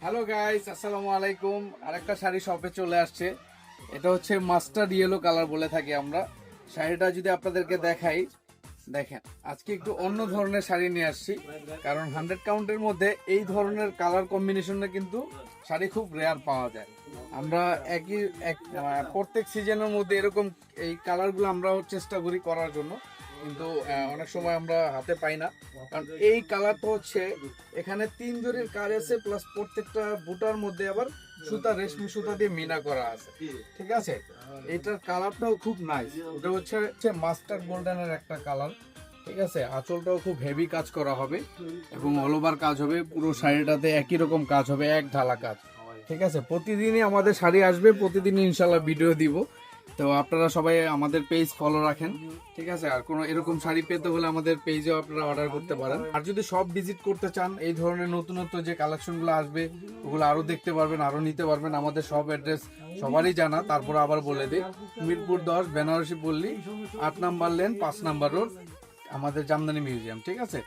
Hello guys, আসসালামু আলাইকুম। আরেকটা শাড়ি শপে চলে আসছে। এটা হচ্ছে মাস্টার্ড ইয়েলো কালার বলে থাকি আমরা। শাড়িটা যদি আপনাদেরকে দেখাই, দেখেন আজকে একটু অন্য ধরনের শাড়ি নিয়ে আসছি, কারণ 100 কাউন্টের মধ্যে এই ধরনের কালার কম্বিনেশনে কিন্তু শাড়ি খুব রেয়ার পাওয়া যায়। আমরা প্রত্যেক সিজনের মধ্যে এরকম এই কালারগুলো আমরা চেষ্টা করি করার জন্য, কিন্তু অনেক সময় আমরা হাতে পাই না। কারণ এই কালারটা হচ্ছে এখানে 3 জরির কাজ আছে, প্লাস প্রত্যেকটা বুটার মধ্যে আবার সুতা, রেশমি সুতা দিয়ে মিনা করা আছে। ঠিক আছে, এটার কালারটাও খুব নাইস। এটা হচ্ছে মাস্টার গোল্ডেনের একটা কালার। ঠিক আছে, আঁচলটাও খুব হেভি কাজ করা হবে এবং অল ওভার কাজ হবে। পুরো শাড়িটাতে একই রকম কাজ হবে, এক ঢালা কাজ। ঠিক আছে, প্রতিদিনই আমাদের শাড়ি আসবে, প্রতিদিনই ইনশাল্লাহ ভিডিও দিব। তো আপনারা সবাই আমাদের পেজ ফলো রাখেন। ঠিক আছে, আর কোনো এরকম শাড়ি পেতে হলে আমাদের পেজেও আপনারা অর্ডার করতে পারেন। আর যদি সব ভিজিট করতে চান, এই ধরনের নতুনত্ব যে কালেকশনগুলো আসবে ওগুলো আরো দেখতে পারবেন, আরো নিতে পারবেন। আমাদের সব অ্যাড্রেস সবারই জানা, তারপর আবার বলে দিই। মিরপুর 10 বেনারসি পল্লী, 8 নাম্বার লেন, 5 নাম্বার রোড, আমাদের জামদানি মিউজিয়াম। ঠিক আছে।